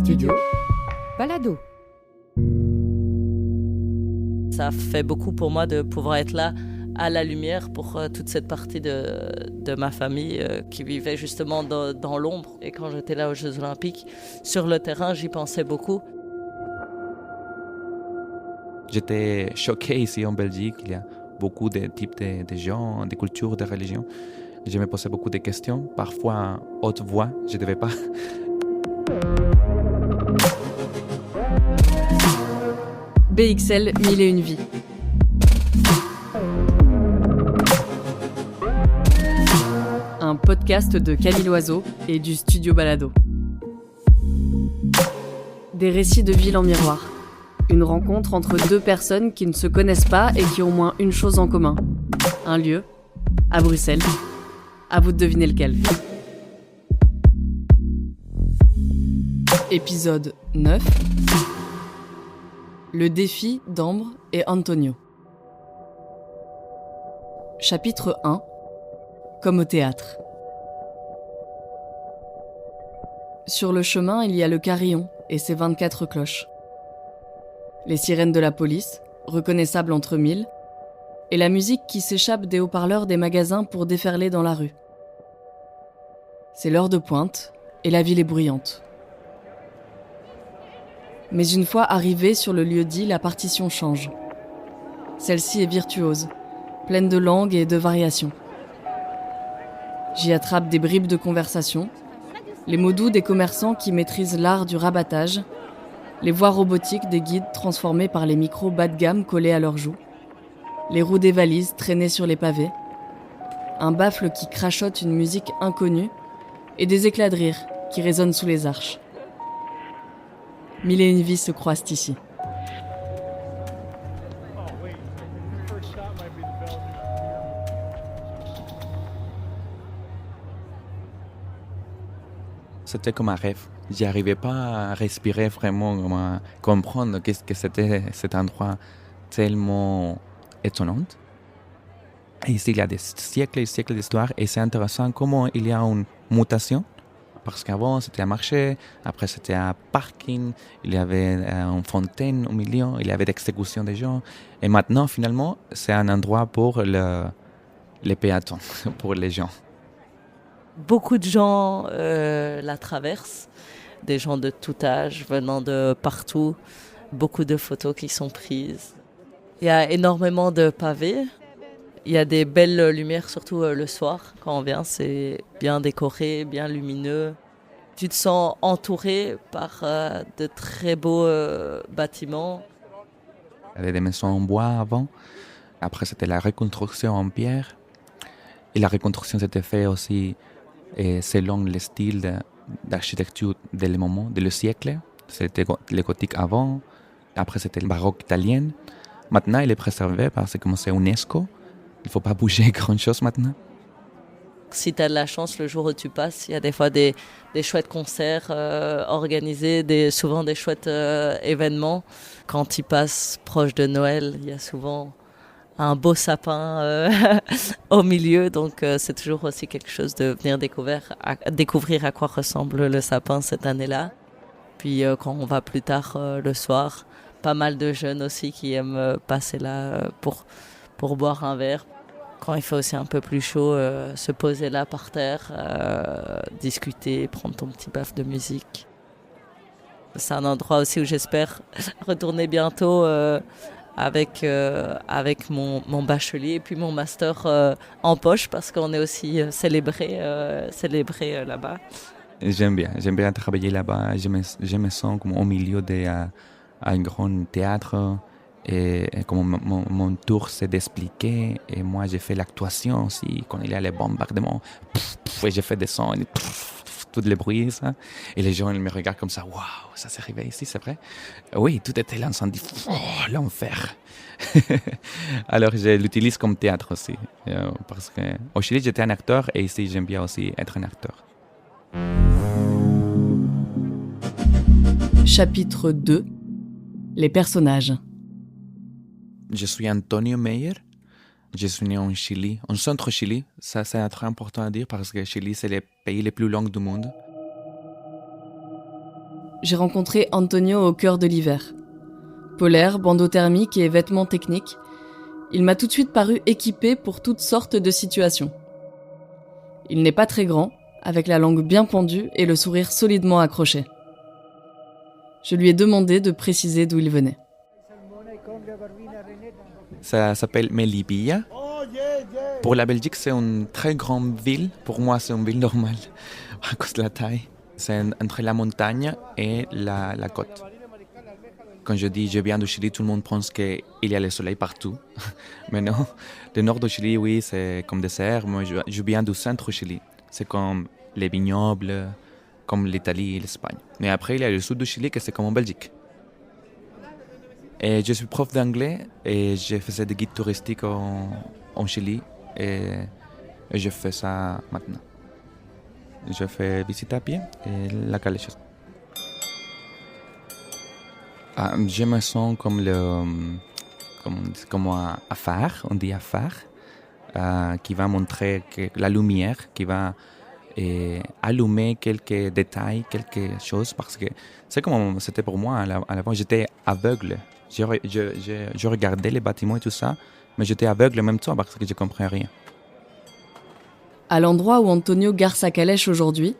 Studio Balado. Ça fait beaucoup pour moi de pouvoir être là à la lumière pour toute cette partie de ma famille qui vivait justement dans l'ombre. Et quand j'étais là aux Jeux Olympiques, sur le terrain, j'y pensais beaucoup. J'étais choqué ici en Belgique. Il y a beaucoup de types de gens, de cultures, de religions. Je me posais beaucoup de questions, parfois à haute voix, je ne devais pas. BXL 1001 vies. Un podcast de Camille Loiseau et du Studio Balado. Des récits de ville en miroir. Une rencontre entre deux personnes qui ne se connaissent pas et qui ont au moins une chose en commun. Un lieu, à Bruxelles. À vous de deviner lequel. Épisode 9. Le défi d'Ambre et Antonio. Chapitre 1. Comme au théâtre. Sur le chemin, il y a le carillon et ses 24 cloches. Les sirènes de la police, reconnaissables entre mille, et la musique qui s'échappe des haut-parleurs des magasins pour déferler dans la rue. C'est l'heure de pointe et la ville est bruyante. Mais une fois arrivé sur le lieu-dit, la partition change. Celle-ci est virtuose, pleine de langues et de variations. J'y attrape des bribes de conversation, les mots doux des commerçants qui maîtrisent l'art du rabattage, les voix robotiques des guides transformés par les micros bas de gamme collés à leurs joues, les roues des valises traînées sur les pavés, un baffle qui crachote une musique inconnue et des éclats de rire qui résonnent sous les arches. 1001 vies se croisent ici. C'était comme un rêve. J'y arrivais pas à respirer vraiment, à comprendre qu'est-ce que c'était cet endroit tellement étonnant. Et ici, il y a des siècles et des siècles d'histoire et c'est intéressant comment il y a une mutation. Parce qu'avant, c'était un marché, après, c'était un parking, il y avait une fontaine au milieu, il y avait l'exécution des gens. Et maintenant, finalement, c'est un endroit pour les péatons, pour les gens. Beaucoup de gens la traversent, des gens de tout âge venant de partout, beaucoup de photos qui sont prises. Il y a énormément de pavés, il y a des belles lumières, surtout le soir quand on vient, c'est bien décoré, bien lumineux. Tu te sens entouré par de très beaux bâtiments. Il y avait des maisons en bois avant, après c'était la reconstruction en pierre. Et la reconstruction s'était faite aussi selon le style d'architecture du moment, du siècle. C'était le gothique avant, après c'était le baroque italien. Maintenant, il est préservé parce que c'est UNESCO. Il ne faut pas bouger grand-chose maintenant. Si tu as de la chance, le jour où tu passes, il y a des fois des chouettes concerts organisés, souvent des chouettes événements. Quand tu passes proche de Noël, il y a souvent un beau sapin au milieu. Donc c'est toujours aussi quelque chose de venir découvrir à quoi ressemble le sapin cette année-là. Puis quand on va plus tard le soir, pas mal de jeunes aussi qui aiment passer là pour boire un verre. Quand il fait aussi un peu plus chaud, se poser là par terre, discuter, prendre ton petit baf de musique. C'est un endroit aussi où j'espère retourner bientôt avec mon bachelier et puis mon master en poche parce qu'on est aussi célébré là-bas. J'aime bien travailler là-bas. Je me sens comme au milieu d'un grand théâtre. Et comme mon tour c'est d'expliquer, et moi j'ai fait l'actuation aussi, quand il y a les bombardements, et j'ai fait des sons, tous les bruits, ça. Et les gens ils me regardent comme ça, waouh, ça s'est arrivé ici, c'est vrai? Oui, tout était l'incendie, l'enfer. Alors je l'utilise comme théâtre aussi, parce qu'au Chili j'étais un acteur, et ici j'aime bien aussi être un acteur. Chapitre 2. Les personnages. Je suis Antonio Meyer. Je suis né en Chili, en centre Chili. Ça, c'est très important à dire parce que Chili, c'est le pays le plus long du monde. j'ai rencontré Antonio au cœur de l'hiver. Polaire, bandeau thermique et vêtements techniques, il m'a tout de suite paru équipé pour toutes sortes de situations. Il n'est pas très grand, avec la langue bien pendue et le sourire solidement accroché. Je lui ai demandé de préciser d'où il venait. Ça s'appelle Melipilla. Pour la Belgique, c'est une très grande ville. Pour moi, c'est une ville normale à cause de la taille. C'est entre la montagne et la côte. Quand je dis je viens du Chili, tout le monde pense qu'il y a le soleil partout. Mais non, le nord du Chili, oui, c'est comme désert. Moi, je viens du centre du Chili. C'est comme les vignobles, comme l'Italie et l'Espagne. Mais après, il y a le sud du Chili, que c'est comme en Belgique. Et je suis prof d'anglais et je faisais des guides touristiques en Chili. Et je fais ça maintenant. Je fais visite à pied et la calèche. Je me sens comme un phare, on dit un phare, qui va montrer la lumière, qui va allumer quelques détails, quelque chose, parce que c'est comme c'était pour moi à l'avant, j'étais aveugle. Je regardais les bâtiments et tout ça, mais j'étais aveugle en même temps parce que je ne comprenais rien. À l'endroit où Antonio gare sa calèche aujourd'hui,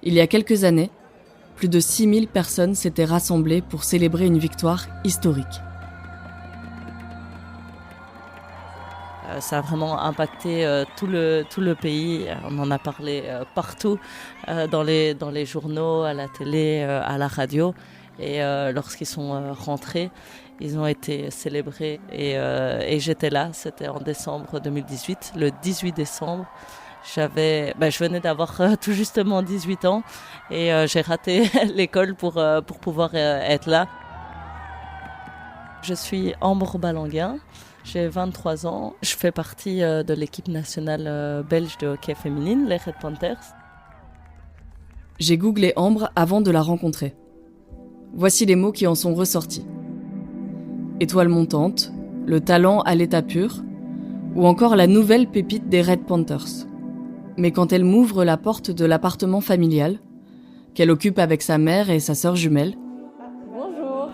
il y a quelques années, plus de 6000 personnes s'étaient rassemblées pour célébrer une victoire historique. Ça a vraiment impacté tout le pays. On en a parlé partout, dans les journaux, à la télé, à la radio. Et lorsqu'ils sont rentrés, ils ont été célébrés. Et j'étais là, c'était en décembre 2018, le 18 décembre. Je venais d'avoir tout justement 18 ans et j'ai raté l'école pour pouvoir être là. Je suis Ambre Balanguin, j'ai 23 ans. Je fais partie de l'équipe nationale belge de hockey féminine, les Red Panthers. J'ai googlé Ambre avant de la rencontrer. Voici les mots qui en sont ressortis. Étoile montante, le talent à l'état pur, ou encore la nouvelle pépite des Red Panthers. Mais quand elle m'ouvre la porte de l'appartement familial, qu'elle occupe avec sa mère et sa sœur jumelle. Bonjour.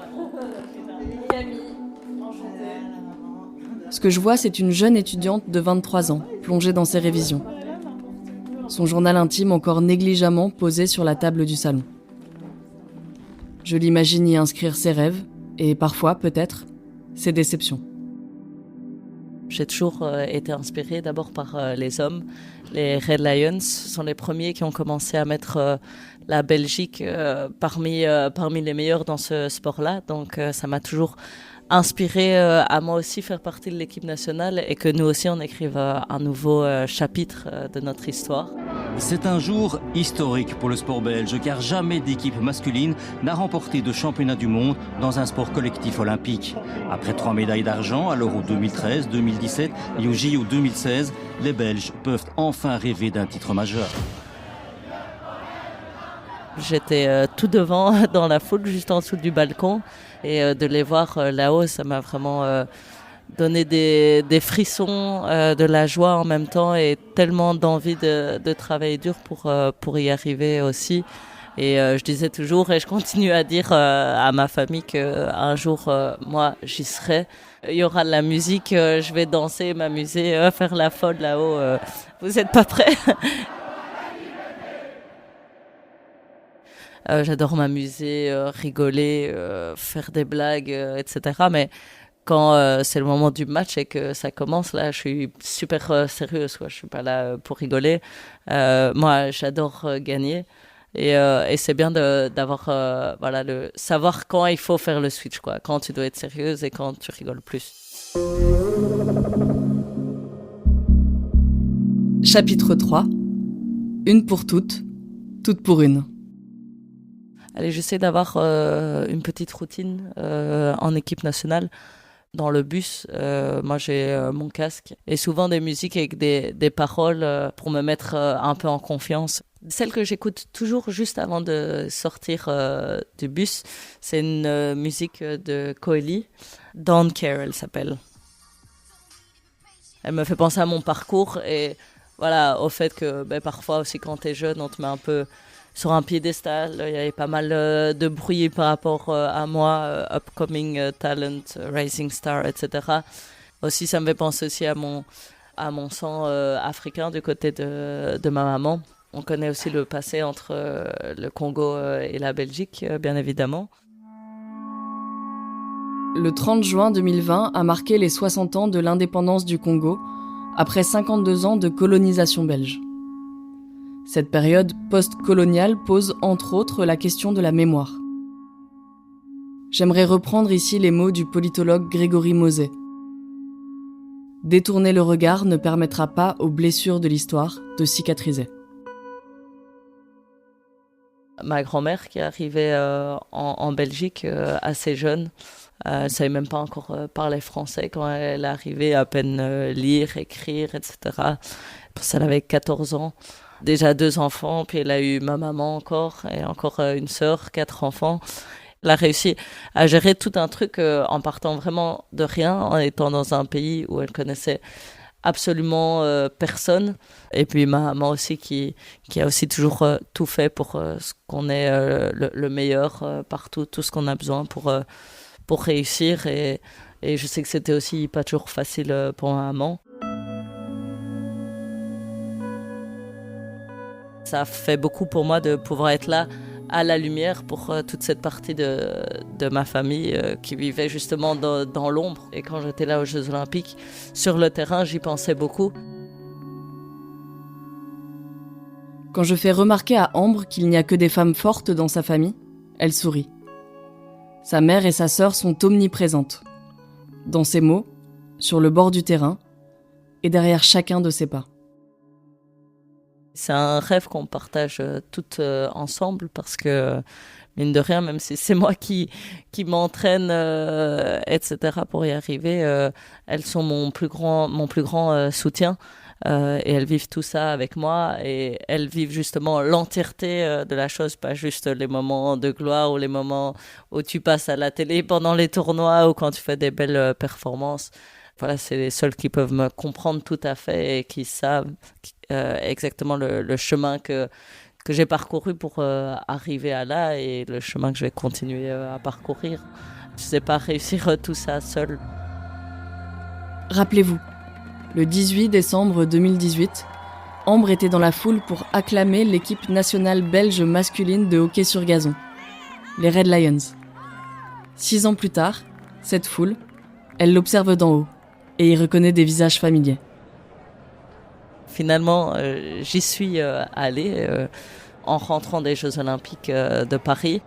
Camille. Ce que je vois, c'est une jeune étudiante de 23 ans, plongée dans ses révisions. Son journal intime encore négligemment posé sur la table du salon. Je l'imagine y inscrire ses rêves, et parfois, peut-être, ses déceptions. J'ai toujours été inspirée d'abord par les hommes. Les Red Lions sont les premiers qui ont commencé à mettre la Belgique parmi les meilleurs dans ce sport-là. Donc ça m'a toujours inspirée à moi aussi faire partie de l'équipe nationale et que nous aussi on écrive un nouveau chapitre de notre histoire. C'est un jour historique pour le sport belge car jamais d'équipe masculine n'a remporté de championnat du monde dans un sport collectif olympique. Après 3 médailles d'argent à l'Euro 2013, 2017 et au JO 2016, les Belges peuvent enfin rêver d'un titre majeur. J'étais tout devant dans la foule, juste en dessous du balcon et de les voir là-haut, ça m'a vraiment donné des frissons, de la joie en même temps et tellement d'envie de travailler dur pour y arriver aussi. Et je disais toujours et je continue à dire à ma famille qu'un jour, moi, j'y serai. Il y aura de la musique, je vais danser, m'amuser, faire la folle là-haut. Vous n'êtes pas prêts? J'adore m'amuser, rigoler, faire des blagues, etc. Mais quand c'est le moment du match et que ça commence, là, je suis super sérieuse, quoi. Je suis pas là pour rigoler. Moi, j'adore gagner. Et c'est bien d'avoir le savoir quand il faut faire le switch, quoi. Quand tu dois être sérieuse et quand tu rigoles plus. Chapitre 3. Une pour toutes, toutes pour une. Allez, j'essaie d'avoir une petite routine en équipe nationale. Dans le bus, moi j'ai mon casque et souvent des musiques avec des paroles pour me mettre un peu en confiance. Celle que j'écoute toujours juste avant de sortir du bus, c'est une musique de Coeli, Don't Care elle s'appelle. Elle me fait penser à mon parcours et voilà, au fait que parfois aussi quand t'es jeune on te met un peu sur un piédestal. Il y avait pas mal de bruit par rapport à moi, upcoming talent, rising star, etc. Aussi, ça me fait penser aussi à mon sang africain du côté de ma maman. On connaît aussi le passé entre le Congo et la Belgique, bien évidemment. Le 30 juin 2020 a marqué les 60 ans de l'indépendance du Congo, après 52 ans de colonisation belge. Cette période post-coloniale pose entre autres la question de la mémoire. J'aimerais reprendre ici les mots du politologue Grégory Mosé. Détourner le regard ne permettra pas aux blessures de l'histoire de cicatriser. Ma grand-mère qui est arrivée en Belgique assez jeune, elle ne savait même pas encore parler français quand elle est arrivée, à peine lire, écrire, etc. Elle avait 14 ans, déjà 2 enfants, puis elle a eu ma maman encore, et encore une sœur, 4 enfants. Elle a réussi à gérer tout un truc en partant vraiment de rien, en étant dans un pays où elle connaissait absolument personne. Et puis ma maman aussi qui a aussi toujours tout fait pour ce qu'on ait le meilleur partout, tout ce qu'on a besoin pour réussir. Et je sais que c'était aussi pas toujours facile pour ma maman. Ça fait beaucoup pour moi de pouvoir être là à la lumière pour toute cette partie de ma famille qui vivait justement dans l'ombre. Et quand j'étais là aux Jeux Olympiques, sur le terrain, j'y pensais beaucoup. Quand je fais remarquer à Ambre qu'il n'y a que des femmes fortes dans sa famille, elle sourit. Sa mère et sa sœur sont omniprésentes. Dans ses mots, sur le bord du terrain, et derrière chacun de ses pas. C'est un rêve qu'on partage toutes ensemble parce que, mine de rien, même si c'est moi qui m'entraîne, etc. pour y arriver, elles sont mon plus grand soutien. Et elles vivent tout ça avec moi et elles vivent justement l'entièreté de la chose, pas juste les moments de gloire ou les moments où tu passes à la télé pendant les tournois ou quand tu fais des belles performances. Voilà, c'est les seuls qui peuvent me comprendre tout à fait et qui savent exactement le chemin que j'ai parcouru pour arriver à là et le chemin que je vais continuer à parcourir. Je ne sais pas réussir tout ça seul. Rappelez-vous, le 18 décembre 2018, Ambre était dans la foule pour acclamer l'équipe nationale belge masculine de hockey sur gazon, les Red Lions. 6 ans plus tard, cette foule, elle l'observe d'en haut et y reconnaît des visages familiers. Finalement, j'y suis allée en rentrant des Jeux Olympiques de Paris.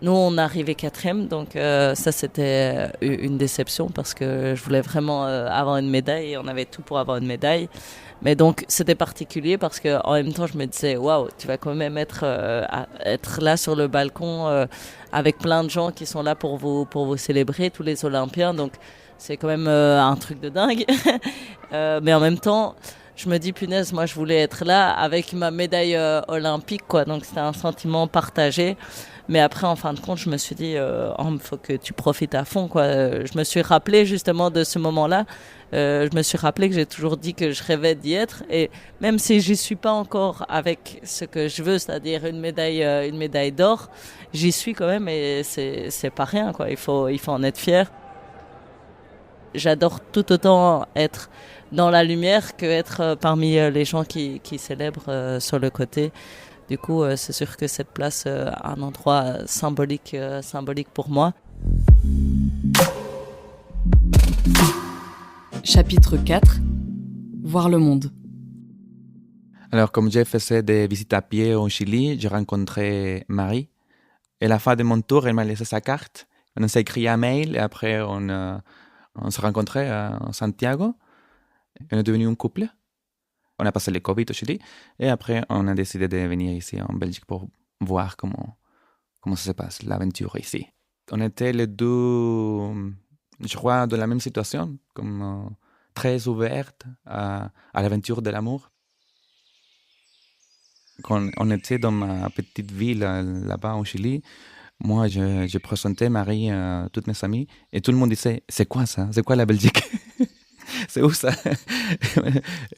Nous, on est arrivé 4e, donc ça, c'était une déception parce que je voulais vraiment avoir une médaille et on avait tout pour avoir une médaille. Mais donc, c'était particulier parce qu'en même temps, je me disais, waouh, tu vas quand même être là sur le balcon avec plein de gens qui sont là pour vous célébrer, tous les Olympiens. Donc, c'est quand même un truc de dingue. Mais en même temps, je me dis, punaise, moi, je voulais être là avec ma médaille olympique, quoi. Donc, c'était un sentiment partagé. Mais après, en fin de compte, je me suis dit, faut que tu profites à fond, quoi. Je me suis rappelé justement de ce moment-là. Je me suis rappelé que j'ai toujours dit que je rêvais d'y être. Et même si j'y suis pas encore avec ce que je veux, c'est-à-dire une médaille d'or, j'y suis quand même et c'est pas rien, quoi. Il faut en être fier. J'adore tout autant être dans la lumière que être parmi les gens qui célèbrent sur le côté. Du coup, c'est sûr que cette place a un endroit symbolique pour moi. Chapitre 4. Voir le monde. Alors, comme j'ai fait des visites à pied au Chili, j'ai rencontré Marie. Et à la fin de mon tour, elle m'a laissé sa carte. On s'est écrit un mail et après, on s'est rencontrés à Santiago. On est devenu un couple. On a passé le Covid au Chili. Et après, on a décidé de venir ici en Belgique pour voir comment ça se passe, l'aventure ici. On était les deux, je crois, dans la même situation, comme très ouvertes à l'aventure de l'amour. Quand on était dans ma petite ville là-bas au Chili, moi, je présentais Marie à toutes mes amies et tout le monde disait « C'est quoi ça? C'est quoi la Belgique ?» c'est où ça?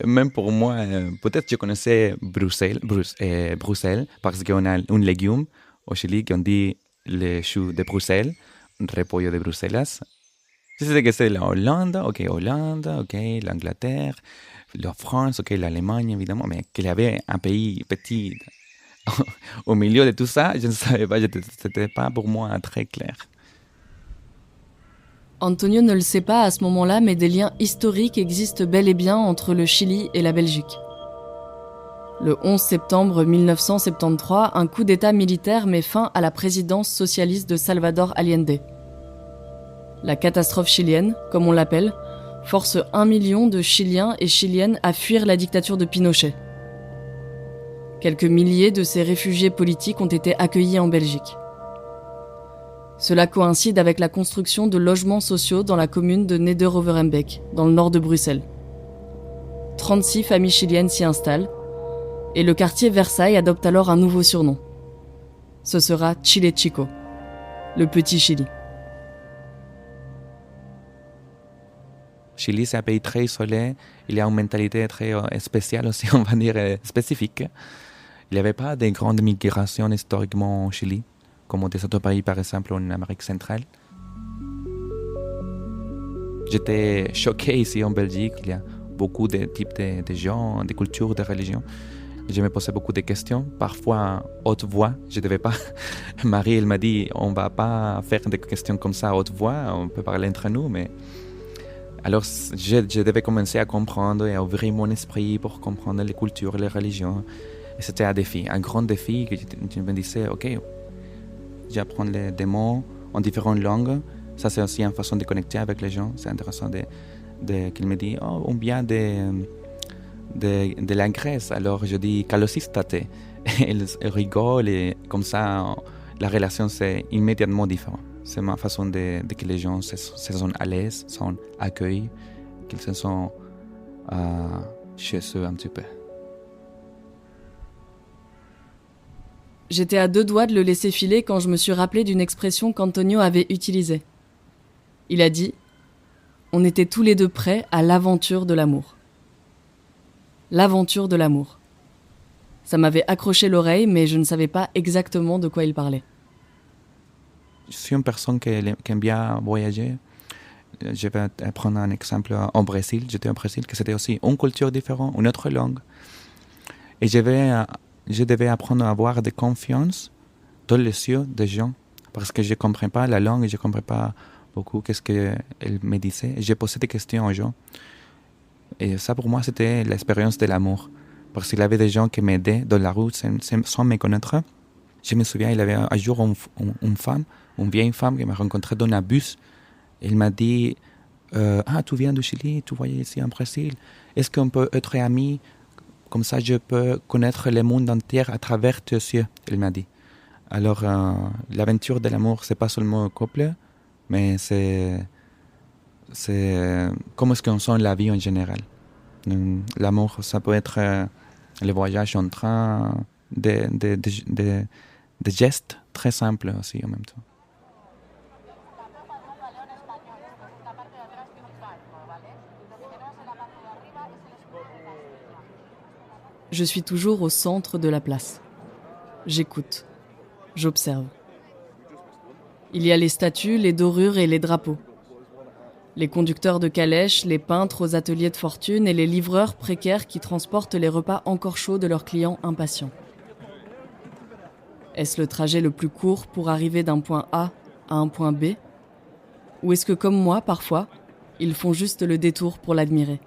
Même pour moi, peut-être je connaissais Bruxelles, parce qu'on a un légume au Chili qu'on dit le chou de Bruxelles, repollo de Bruselas. Je sais que c'est la Hollande, ok, l'Angleterre, la France, ok, l'Allemagne, évidemment, mais qu'il y avait un pays petit au milieu de tout ça, je ne savais pas, c'était pas pour moi très clair. Antonio ne le sait pas à ce moment-là, mais des liens historiques existent bel et bien entre le Chili et la Belgique. Le 11 septembre 1973, un coup d'État militaire met fin à la présidence socialiste de Salvador Allende. La catastrophe chilienne, comme on l'appelle, force 1 million de Chiliens et Chiliennes à fuir la dictature de Pinochet. Quelques milliers de ces réfugiés politiques ont été accueillis en Belgique. Cela coïncide avec la construction de logements sociaux dans la commune de Neder-Overembeek, dans le nord de Bruxelles. 36 familles chiliennes s'y installent, et le quartier Versailles adopte alors un nouveau surnom. Ce sera Chile Chico, le petit Chili. Chili, c'est un pays très isolé. Il y a une mentalité très spéciale aussi, on va dire, spécifique. Il n'y avait pas de grandes migrations historiquement au Chili, comme des autres pays, par exemple, en Amérique centrale. J'étais choqué ici en Belgique. Il y a beaucoup de types de gens, de cultures, de religions. Je me posais beaucoup de questions, parfois haute voix. Je ne devais pas. Marie, elle m'a dit, on ne va pas faire des questions comme ça à haute voix, on peut parler entre nous, mais... Alors, je devais commencer à comprendre et à ouvrir mon esprit pour comprendre les cultures, les religions. Et c'était un défi, un grand défi que je me disais, ok, j'apprends des mots en différentes langues. Ça, c'est aussi une façon de connecter avec les gens. C'est intéressant qu'il me dise, oh, on vient de la Grèce. Alors, je dis, kalosistate. Elle rigole et comme ça, la relation, c'est immédiatement différente. C'est ma façon de que les gens se sentent à l'aise, sont accueillis, qu'ils se sentent chez eux un petit peu. J'étais à 2 doigts de le laisser filer quand je me suis rappelé d'une expression qu'Antonio avait utilisée. Il a dit « On était tous les deux prêts à l'aventure de l'amour ». L'aventure de l'amour. Ça m'avait accroché l'oreille, mais je ne savais pas exactement de quoi il parlait. Je suis une personne qui aime bien voyager. Je vais prendre un exemple au Brésil. J'étais au Brésil, que c'était aussi une culture différente, une autre langue. Et je devais apprendre à avoir de confiance dans les yeux des gens, parce que je ne comprenais pas la langue, je ne comprenais pas beaucoup qu'est-ce qu'elle me disait. Et j'ai posé des questions aux gens. Et ça, pour moi, c'était l'expérience de l'amour. Parce qu'il y avait des gens qui m'aidaient dans la rue sans me connaître. Je me souviens, il y avait un jour une vieille femme qui m'a rencontré dans un bus. Elle m'a dit ah, tu viens du Chili, tu voyais ici en Brésil. Est-ce qu'on peut être amis? Comme ça, je peux connaître le monde entier à travers tes yeux, elle m'a dit. Alors, l'aventure de l'amour, c'est pas seulement un couple, mais c'est comment est-ce qu'on sent la vie en général. L'amour, ça peut être le voyage en train, des gestes très simples aussi en même temps. Je suis toujours au centre de la place. J'écoute. J'observe. Il y a les statues, les dorures et les drapeaux. Les conducteurs de calèches, les peintres aux ateliers de fortune et les livreurs précaires qui transportent les repas encore chauds de leurs clients impatients. Est-ce le trajet le plus court pour arriver d'un point A à un point B? Ou est-ce que, comme moi, parfois, ils font juste le détour pour l'admirer?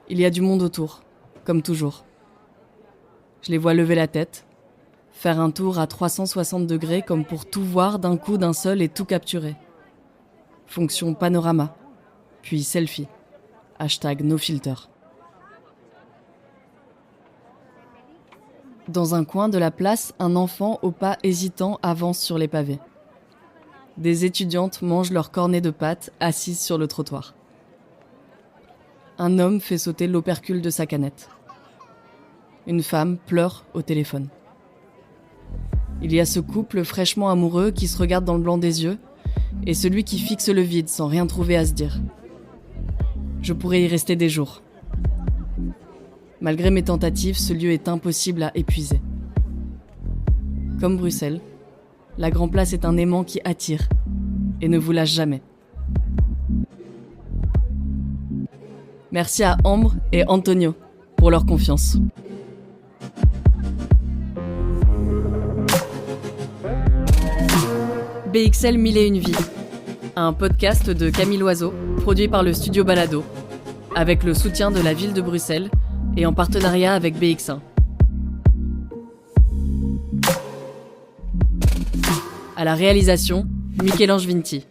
Il y a du monde autour, comme toujours. Je les vois lever la tête, faire un tour à 360 degrés comme pour tout voir d'un coup d'un seul et tout capturer. Fonction panorama, puis selfie, #nofilter. Dans un coin de la place, un enfant au pas hésitant avance sur les pavés. Des étudiantes mangent leur cornet de pâtes assises sur le trottoir. Un homme fait sauter l'opercule de sa canette. Une femme pleure au téléphone. Il y a ce couple fraîchement amoureux qui se regarde dans le blanc des yeux et celui qui fixe le vide sans rien trouver à se dire. Je pourrais y rester des jours. Malgré mes tentatives, ce lieu est impossible à épuiser. Comme Bruxelles, la Grand Place est un aimant qui attire et ne vous lâche jamais. Merci à Ambre et Antonio pour leur confiance. BXL 1001 vies, un podcast de Camille Loiseau, produit par le studio Balado, avec le soutien de la ville de Bruxelles et en partenariat avec BX1. À la réalisation, Michel-Ange Vinti.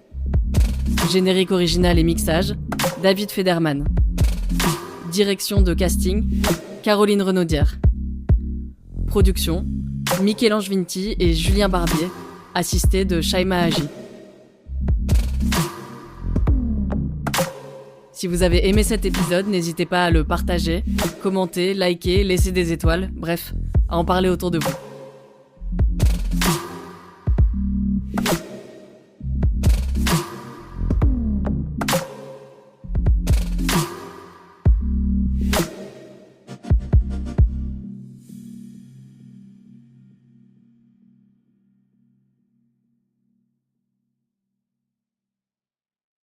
Générique original et mixage, David Federman. Direction de casting, Caroline Renaudière. Production, Michel-Ange Vinti et Julien Barbier, assisté de Shaima Haji. Si vous avez aimé cet épisode, n'hésitez pas à le partager, commenter, liker, laisser des étoiles, bref, à en parler autour de vous.